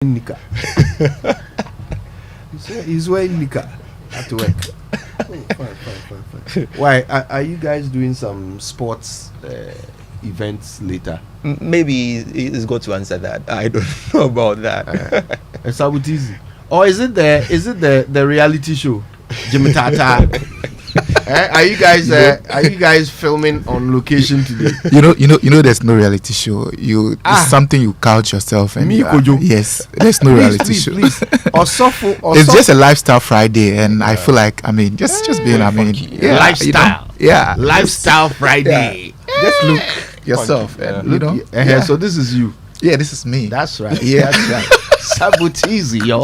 Nika. He's wearing Nika at work. Fine. Why are you guys doing some sports events later? Maybe he's got to answer that. I don't know about that. It's easy. Or is it the reality show? Jimmy Tata. Are you guys filming on location today? You know there's no reality show. It's something you couch yourself and yes, there's no reality show. Please. It's just a lifestyle Friday, and I feel like just being lifestyle. Lifestyle Friday. Yeah. Just look yourself and so this is you. Yeah, this is me. That's right. Yeah. That's right. Sabutizi, yo.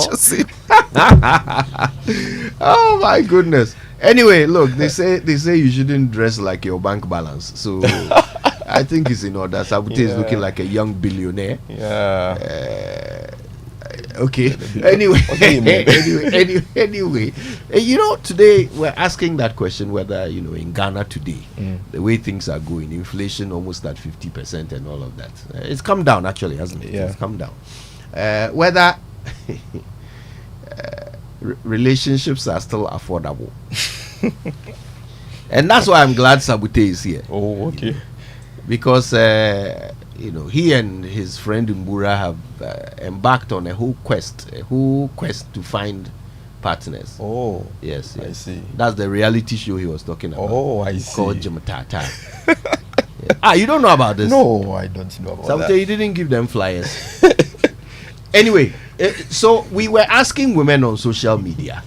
Oh my goodness. Anyway, look, they say you shouldn't dress like your bank balance. So I think it's in order. Sabutizi is looking like a young billionaire. Yeah. Okay. Anyway, today we're asking that question whether in Ghana today, the way things are going, inflation almost at 50% and all of that. It's come down actually, hasn't it? Yeah. It's come down. Whether relationships are still affordable. And that's why I'm glad Sabute is here. Oh, okay. Because he and his friend Mbura have embarked on a whole quest to find partners. Oh, yes. I see. That's the reality show he was talking about. Oh, I see. Called Jimatata. You don't know about this? No, I don't know about Sabute, that. you didn't give them flyers. Anyway, so we were asking women on social media,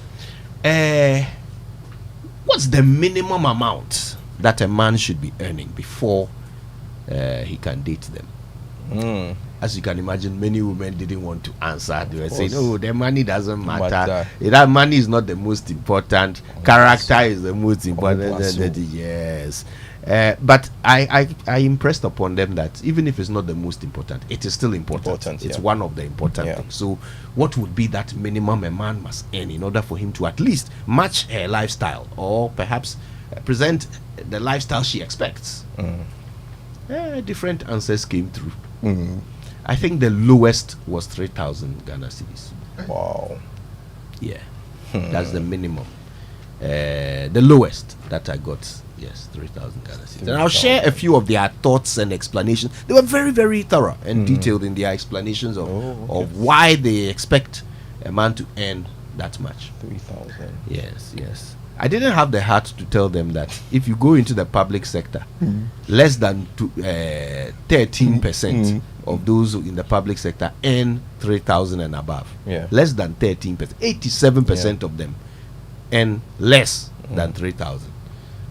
what's the minimum amount that a man should be earning before he can date them? As you can imagine, many women didn't want to answer. They were saying, "Oh, the money doesn't matter. That money is not the most important. Character is the most important." Yes. But I impressed upon them that even if it's not the most important, it is still important. It's one of the important things. So what would be that minimum a man must earn in order for him to at least match her lifestyle, or perhaps present the lifestyle she expects? Different answers came through. I think the lowest was 3,000 Ghana cedis. Wow. Yeah. That's the minimum. The lowest that I got, yes, 3,000 Ghana cedis. And I'll share a few of their thoughts and explanations. They were very, very thorough and detailed in their explanations of why they expect a man to earn that much. 3,000. Yes. I didn't have the heart to tell them that if you go into the public sector, less than 13% of those in the public sector earn 3,000 and above. Yeah. Less than 13%. 87% of them earn less than 3,000.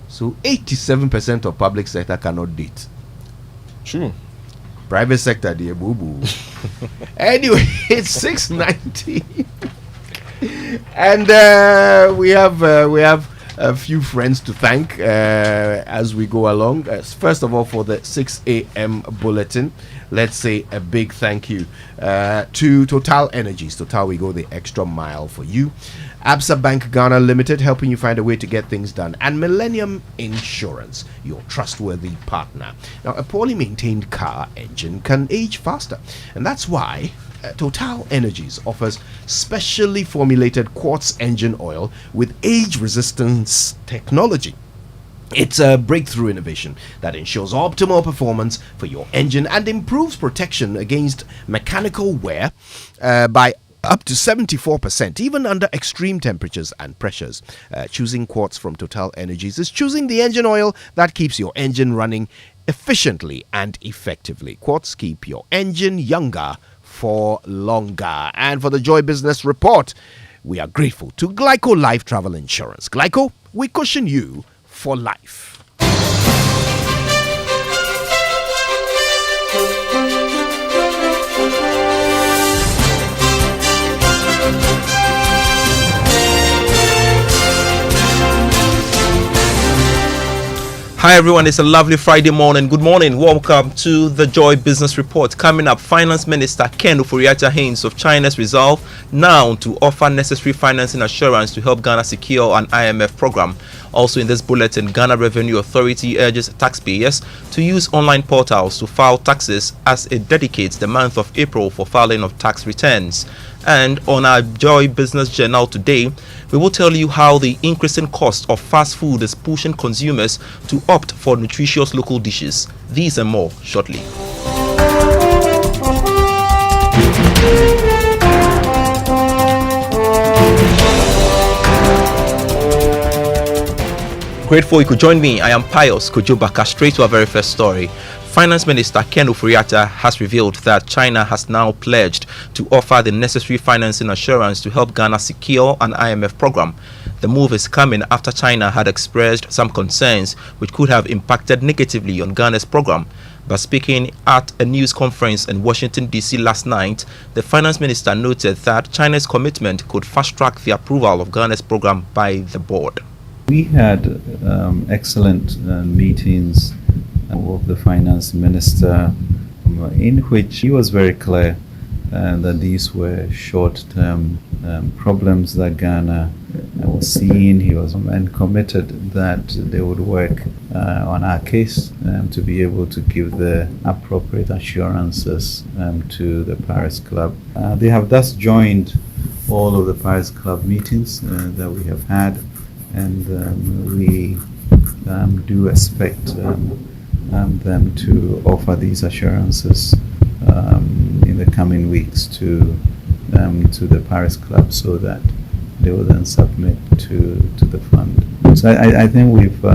So 87% of public sector cannot date. True. Private sector, dear boo boo. Anyway, it's 6:90. And we have a few friends to thank as we go along. First of all, for the 6 a.m. bulletin, let's say a big thank you to Total Energies. Total, we go the extra mile for you. Absa Bank Ghana Limited, helping you find a way to get things done. And Millennium Insurance, your trustworthy partner. Now, a poorly maintained car engine can age faster. And that's why Total Energies offers specially formulated quartz engine oil with age resistance technology. It's a breakthrough innovation that ensures optimal performance for your engine and improves protection against mechanical wear by up to 74%, even under extreme temperatures and pressures. Choosing quartz from Total Energies is choosing the engine oil that keeps your engine running efficiently and effectively. Quartz keep your engine younger for longer. And for the Joy Business Report, we are grateful to Glyco Life Travel Insurance. Glyco, we cushion you for life. Hi everyone, it's a lovely Friday morning. Good morning. Welcome to the Joy Business Report. Coming up, Finance Minister Ken Ofori-Atta hints of China's resolve now to offer necessary financing assurance to help Ghana secure an IMF program. Also in this bulletin, Ghana Revenue Authority urges taxpayers to use online portals to file taxes as it dedicates the month of April for filing of tax returns. And on our Joy Business Journal today, we will tell you how the increasing cost of fast food is pushing consumers to opt for nutritious local dishes. These and more shortly. Grateful you could join me. I am Pius Kojobaka. Straight to our very first story. Finance Minister Ken Ofori-Atta has revealed that China has now pledged to offer the necessary financing assurance to help Ghana secure an IMF program. The move is coming after China had expressed some concerns which could have impacted negatively on Ghana's program. But speaking at a news conference in Washington, D.C. last night, the finance minister noted that China's commitment could fast-track the approval of Ghana's program by the board. We had excellent meetings with the finance minister in which he was very clear that these were short-term problems that Ghana was seeing. He was committed that they would work on our case to be able to give the appropriate assurances to the Paris Club. They have thus joined all of the Paris Club meetings that we have had, and we do expect them to offer these assurances in the coming weeks to the Paris Club, so that they will then submit to the fund. So I think we've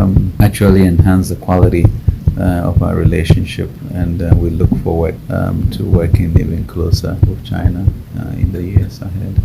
actually enhanced the quality of our relationship, and we look forward to working even closer with China in the years ahead.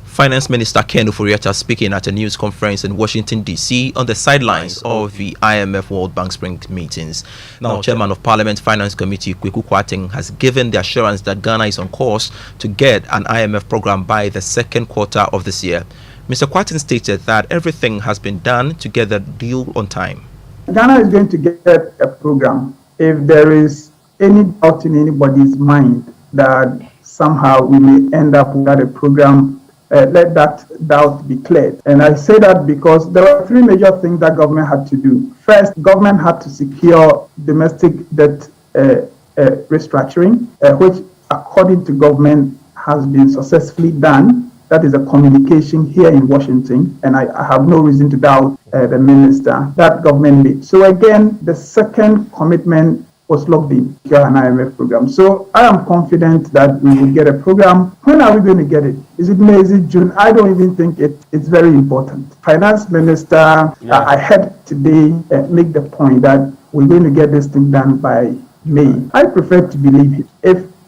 Finance Minister Ken Ofori-Atta speaking at a news conference in Washington, D.C. on the sidelines of the IMF World Bank Spring meetings. Now, Chairman of Parliament Finance Committee Kweku Kwarteng has given the assurance that Ghana is on course to get an IMF program by the second quarter of this year. Mr. Kwarteng stated that everything has been done to get the deal on time. Ghana is going to get a program. If there is any doubt in anybody's mind that somehow we may end up without a program, let that doubt be cleared. And I say that because there are three major things that government had to do. First, government had to secure domestic debt restructuring, which according to government has been successfully done. That is a communication here in Washington, and I have no reason to doubt the minister that government made. So again, the second commitment was locked in, an IMF program. So I am confident that we will get a program. When are we going to get it? Is it May? Is it June? I don't even think it's very important. Finance Minister, I heard today make the point that we're going to get this thing done by May. I prefer to believe it.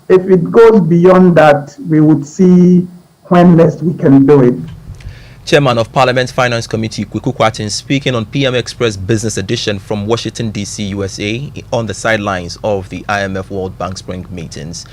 If it goes beyond that, we would see when next we can do it. Chairman of Parliament Finance Committee Kweku Kwarteng speaking on PM Express Business Edition from Washington, D.C., USA on the sidelines of the IMF World Bank Spring meetings.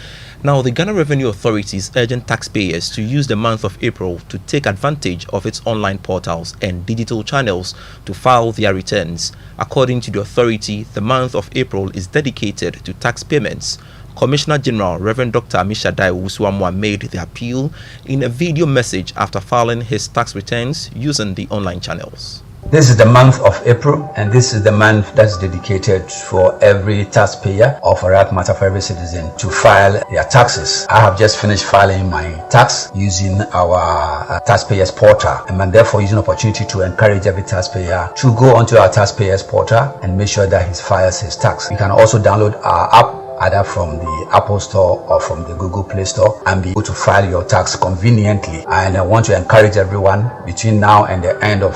Now, the Ghana Revenue Authority is urging taxpayers to use the month of April to take advantage of its online portals and digital channels to file their returns. According to the authority, the month of April is dedicated to tax payments. Commissioner General Reverend Dr. Amishadai Owusu-Amoah made the appeal in a video message after filing his tax returns using the online channels. This is the month of April, and this is the month that's dedicated for every taxpayer, or for that matter for every citizen, to file their taxes. I have just finished filing my tax using our taxpayers portal, and I'm therefore using the opportunity to encourage every taxpayer to go onto our taxpayers portal and make sure that he files his tax. You can also download our app either from the Apple Store or from the Google Play Store and be able to file your tax conveniently. And I want to encourage everyone between now and the end of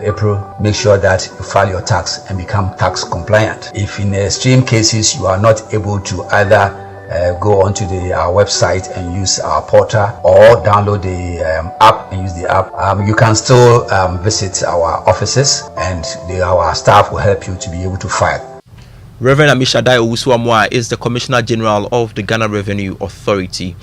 April, make sure that you file your tax and become tax compliant. If in extreme cases you are not able to either go onto our website and use our portal or download the app and use the app, you can still visit our offices, and our staff will help you to be able to file. Reverend Amishadai Owusu-Amoah is the Commissioner General of the Ghana Revenue Authority.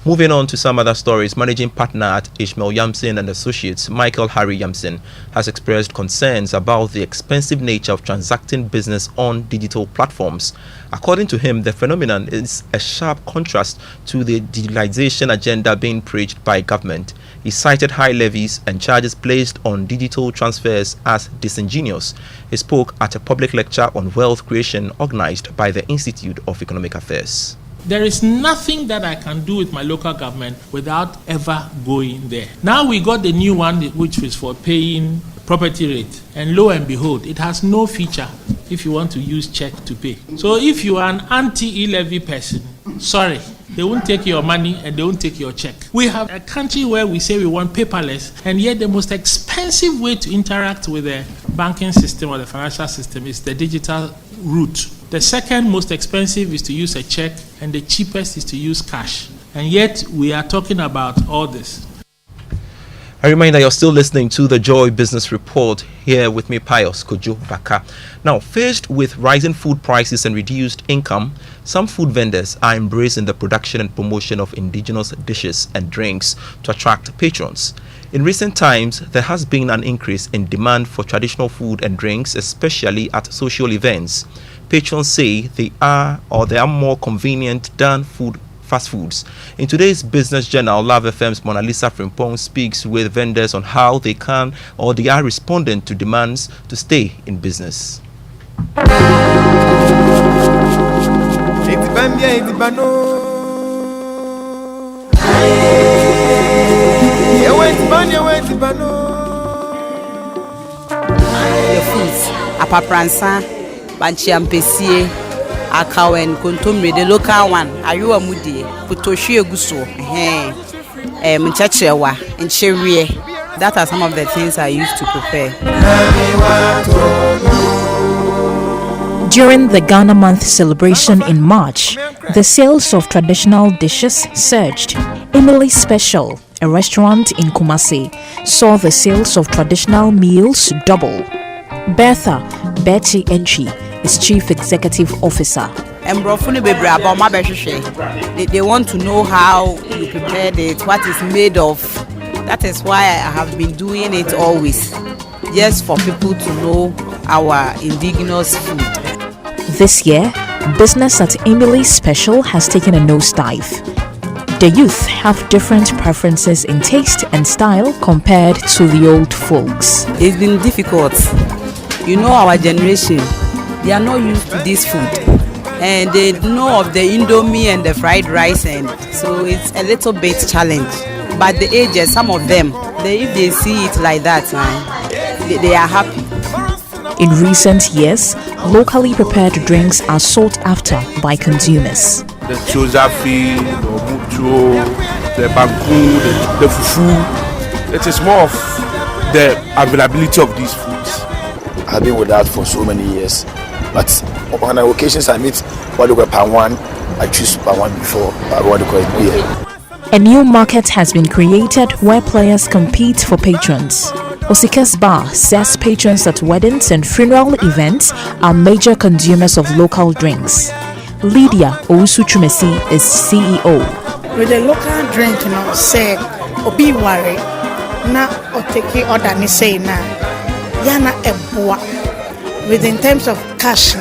Moving on to some other stories, managing partner at Ishmael Yamson and Associates, Michael Harry Yamson, has expressed concerns about the expensive nature of transacting business on digital platforms. According to him, the phenomenon is a sharp contrast to the digitalization agenda being preached by government. He cited high levies and charges placed on digital transfers as disingenuous. He spoke at a public lecture on wealth creation organized by the Institute of Economic Affairs. There is nothing that I can do with my local government without ever going there. Now we got the new one, which is for paying property rate. And lo and behold, it has no feature if you want to use check to pay. So if you are an anti-e-levy person, sorry, they won't take your money and they won't take your check. We have a country where we say we want paperless, and yet the most expensive way to interact with the banking system or the financial system is the digital route. The second most expensive is to use a check, and the cheapest is to use cash. And yet we are talking about all this. A reminder, you're still listening to the Joy Business Report here with me, Pius Kojo Baka. Now, faced with rising food prices and reduced income, some food vendors are embracing the production and promotion of indigenous dishes and drinks to attract patrons. In recent times, there has been an increase in demand for traditional food and drinks, especially at social events. Patrons say they are more convenient than fast foods. In today's Business Journal, Love FM's Mona Lisa Frimpong speaks with vendors on how they are responding to demands to stay in business. The foods, apapransa, banchiampesie, akawen, kontomre, the local one, ayuwa mudi, putoshi eguso, mchachewa, ncherie. That are some of the things I used to prepare. During the Ghana Month celebration in March, the sales of traditional dishes surged. Emily Special, a restaurant in Kumasi, saw the sales of traditional meals double. Bertha Betty Entry is Chief Executive Officer. They want to know how you prepared it, what it's made of. That is why I have been doing it always, just for people to know our indigenous food. This year, business at Emily Special has taken a nosedive. The youth have different preferences in taste and style compared to the old folks. It's been difficult. You know, our generation, they are not used to this food. And they know of the Indomie and the fried rice, and so it's a little bit challenge. But the ages, some of them, if they see it like that, they are happy. In recent years, locally prepared drinks are sought after by consumers. The chozafi, the mucho, the banku, the fufu. It is more of the availability of these foods. I've been with that for so many years, but on occasions I meet what we call pan one. I choose pan one before what we call it beer. A new market has been created where players compete for patrons. Osika's Bar says patrons at weddings and funeral events are major consumers of local drinks. Lydia Ousuchumesi is CEO. With the local drink, say, obi worry, na oteke order ni say na, yana ebwa. With in terms of cash,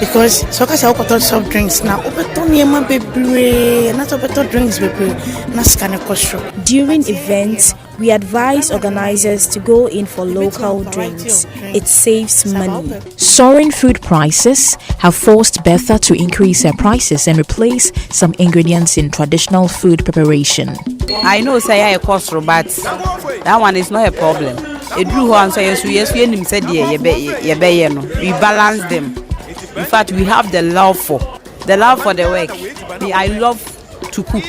because so kasi okoto soft drinks na obeto niema bebre, na obeto drinks bebre, na skane kosho. During events, we advise organizers to go in for local drinks. It saves money. Soaring food prices have forced Bertha to increase her prices and replace some ingredients in traditional food preparation. I know say I cost, but that one is not a problem. It drew one say yes, we balance them. In fact, we have the love for the work. I love to cook.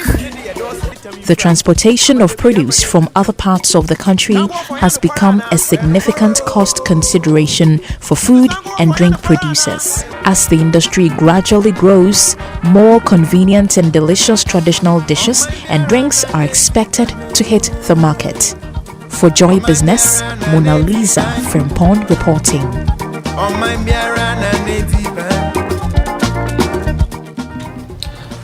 The transportation of produce from other parts of the country has become a significant cost consideration for food and drink producers. As the industry gradually grows, more convenient and delicious traditional dishes and drinks are expected to hit the market. For Joy Business, Mona Lisa Frimpong reporting.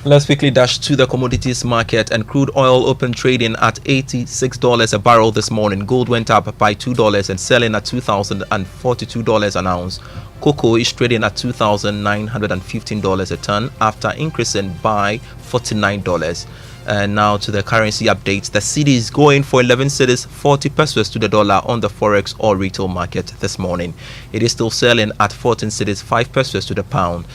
Let's quickly dash to the commodities market, and crude oil opened trading at $86 a barrel this morning. Gold went up by $2 and selling at $2,042 an ounce. Cocoa is trading at $2,915 a ton after increasing by $49. And now to the currency updates. The cedi is going for 11 cedis 40 pesos to the dollar on the forex or retail market this morning. It is still selling at 14 cedis 5 pesos to the pound.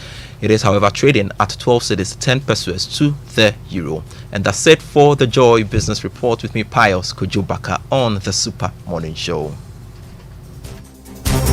It is, however, trading at 12 cedis 10 pesos to the euro. And that's it for the Joy Business Report with me, Pius Kujubaka, on the Super Morning Show.